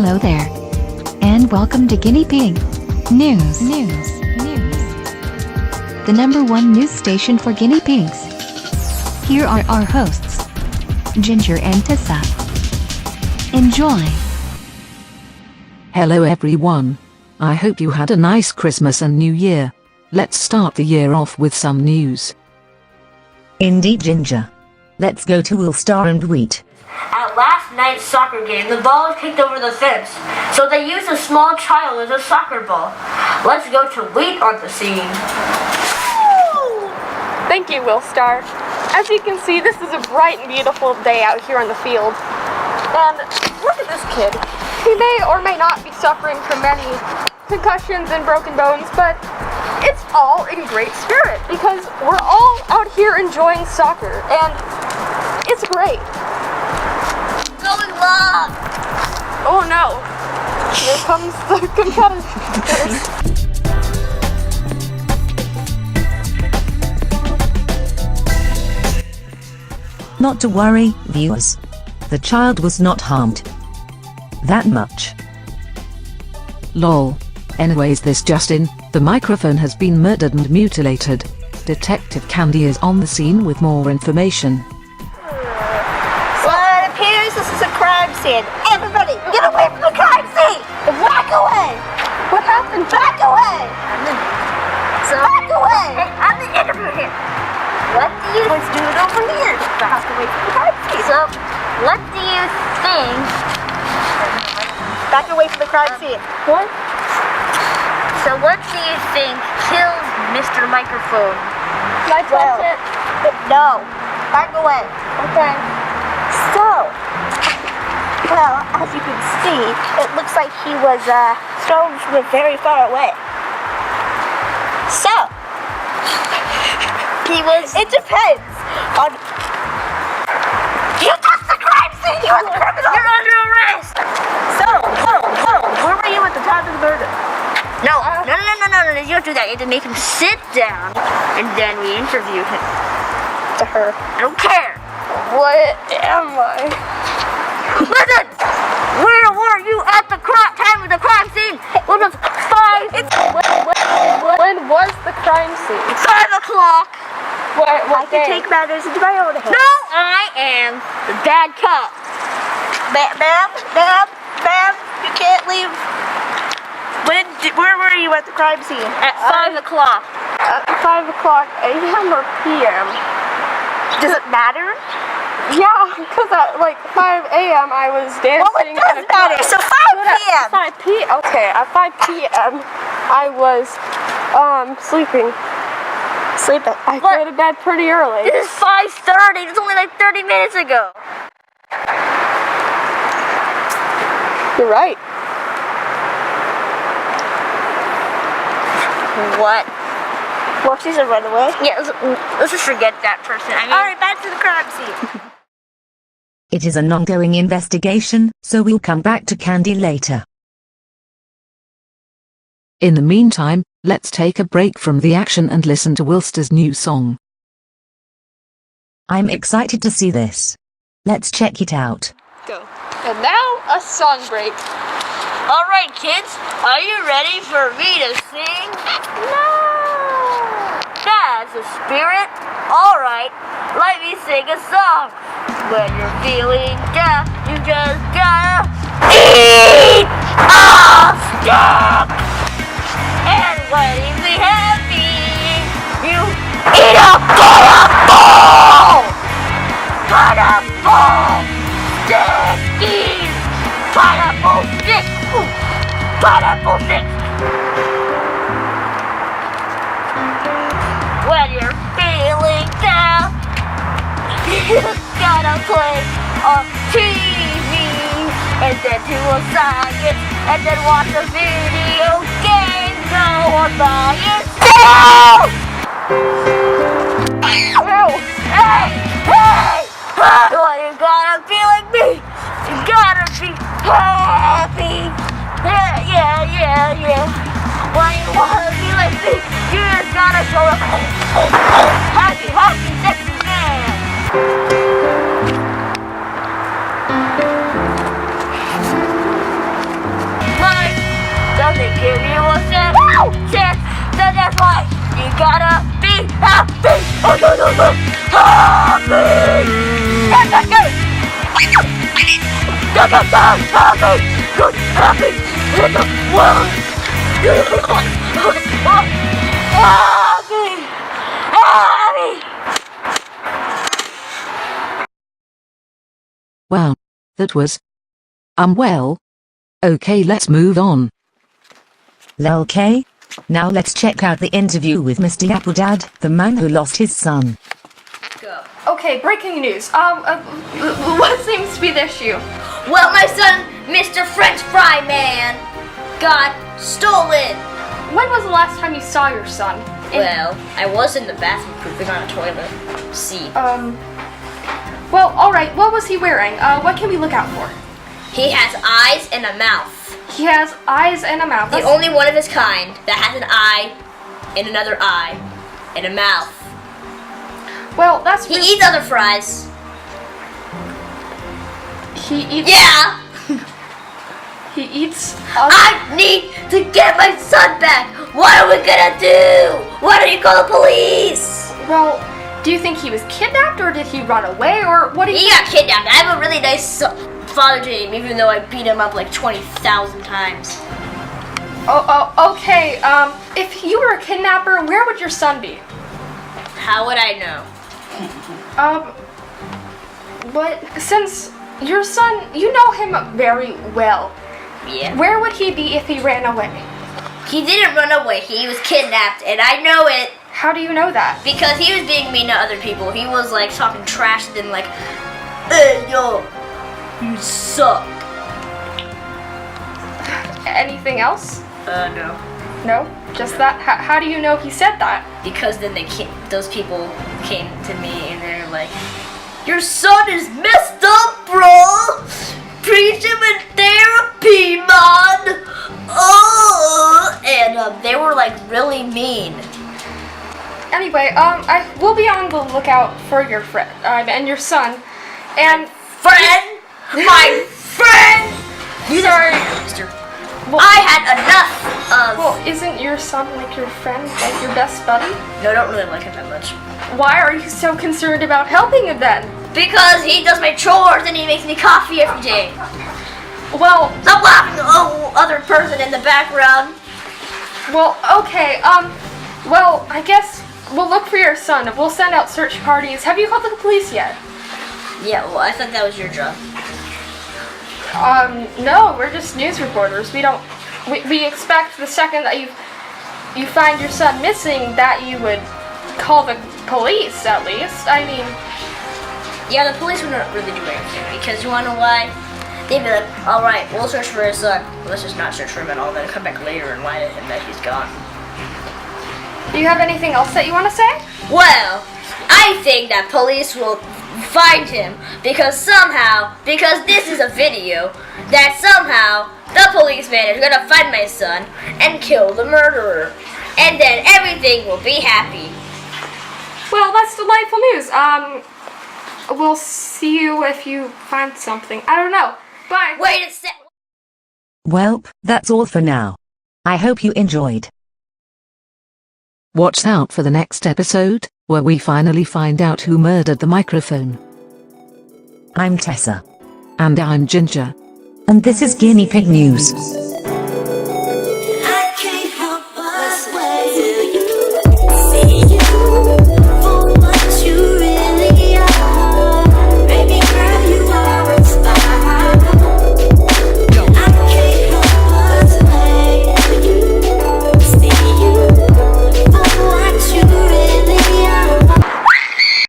Hello there, and welcome to Guinea Pig News. The #1 news station for guinea pigs. Here are our hosts, Ginger and Tessa. Enjoy. Hello everyone. I hope you had a nice Christmas and New Year. Let's start the year off with some news. Indeed, Ginger. Let's go to Woolstar and Wheat. At last night's soccer game, the ball was kicked over the fence, so they used a small child as a soccer ball. Let's go to Wheat on the scene. Thank you, Willstar. As you can see, this is a bright and beautiful day out here on the field. And look at this kid. He may or may not be suffering from many concussions and broken bones, but it's all in great spirit because we're all out here enjoying soccer, and it's great. Going long! Oh no, here comes the concussion. Not to worry, viewers. The child was not harmed. That much. Lol. Anyways, this Justin, the microphone has been murdered and mutilated. Detective Candy is on the scene with more information. Well, it appears this is a crime scene. Everybody, get away from the crime scene! Back away! What happened? Back away! Back away! Hey, I'm the interviewer here. What do you... Let's do it over here. Back away from the crime scene. So, what do you think... Back away from the crime scene. What? So what do you think killed Mr. Microphone? Can I touch it? No. Back away. Okay. So, well, as you can see, it looks like he was thrown from very far away. So, he was... It depends on... You touched the crime scene! You're the criminal! You're under arrest! So, where were you at the time of the murder? No, you don't do that. You have to make him sit down, and then we interview him. To her. I don't care. What am I? Listen! Where were you at the time of the crime scene? When was 5? When was the crime scene? 5 o'clock. What I can take matters into my own hands. No, I am the bad cop. Ma'am, you can't leave. Where were you at the crime scene? At 5 o'clock. At 5 o'clock a.m. or p.m.? Does it matter? Yeah, because at like 5 a.m. I was dancing. Well, it does matter. So 5 p.m. 5 p.m. Okay, at 5 p.m. I was sleeping. I go to bed pretty early. This is 5:30. It's only like 30 minutes ago. You're right. What? Well, she's a runaway. Yeah, let's just forget that person. Alright, back to the crime scene. It is an ongoing investigation, so we'll come back to Candy later. In the meantime, let's take a break from the action and listen to Wilster's new song. I'm excited to see this. Let's check it out. Go. And now, a song break. Alright, kids, are you ready for me to sing? No! That's a spirit. Alright, let me sing a song. When you're feeling down, you just gotta eat a stick. And when you be happy, you eat a pineapple! Pineapple! Sticky! Pineapple stick! Ooh, pineapple stick! When you're feeling down, you gotta play on TV, and then do a science, and then watch a video game. Go on by yourself! Hey! Well, you gotta be like me. You gotta be happy. Yeah. When you wanna be like me, you just gotta show up. Happy, sexy man. no chance. Then that's why you gotta be happy. Happy. Good, happy in the world. Happy. Happy. Wow. That was... well. Okay, let's move on. Okay. Now let's check out the interview with Mr. Appledad, the man who lost his son. Go. Okay, breaking news. What seems to be the issue? Well, my son, Mr. French Fry Man, got stolen. When was the last time you saw your son? Well, I was in the bathroom pooping on a toilet. See. Well, alright, what was he wearing? What can we look out for? He has eyes and a mouth. He has eyes and a mouth. The only one of his kind that has an eye and another eye and a mouth. Well, that's He eats other fries. He eats. Yeah! He eats. I need to get my son back! What are we gonna do? Why don't you call the police? Well, do you think he was kidnapped or did he run away or what do you He got kidnapped. I have a really nice father to him, even though I beat him up like 20,000 times. Okay. If you were a kidnapper, where would your son be? How would I know? But since your son, you know him very well. Yeah. Where would he be if he ran away? He didn't run away. He was kidnapped, and I know it How do you know that? because he was being mean to other people. He was like talking trash to them, like, "Hey, yo, you suck." Anything else? No. No? Just that? How do you know he said that? Because then those people came to me and they're like, "Your son is messed up, bro. Preach him in therapy, man." Oh, and they were like really mean. Anyway, I will be on the lookout for your friend and your son. And My friend. sorry. Mister. Well, I had enough of. well, isn't your son like your friend, like your best buddy? No, I don't really like him that much. Why are you so concerned about helping him then? Because he does my chores and he makes me coffee every day. Well, Stop laughing, oh, other person in the background. okay. Well, I guess we'll look for your son. We'll send out search parties. Have you called the police yet? Yeah, well, I thought that was your job. No, we're just news reporters. We expect the second that you find your son missing that you would call the police at least. I mean, Yeah, the police wouldn't really do anything because you wanna know why? They'd be like, "Alright, we'll search for his son. Let's just not search for him at all, then come back later and lie to him that he's gone." do you have anything else that you want to say? Well, I think that police will find him because this is a video, that somehow the policeman is gonna find my son and kill the murderer. And then everything will be happy. Well, that's delightful news. We'll see you if you find something. I don't know. Bye. Wait a sec. Well, that's all for now. I hope you enjoyed. Watch out for the next episode, where we finally find out who murdered the microphone. I'm Tessa. And I'm Ginger. And this is Guinea Pig News.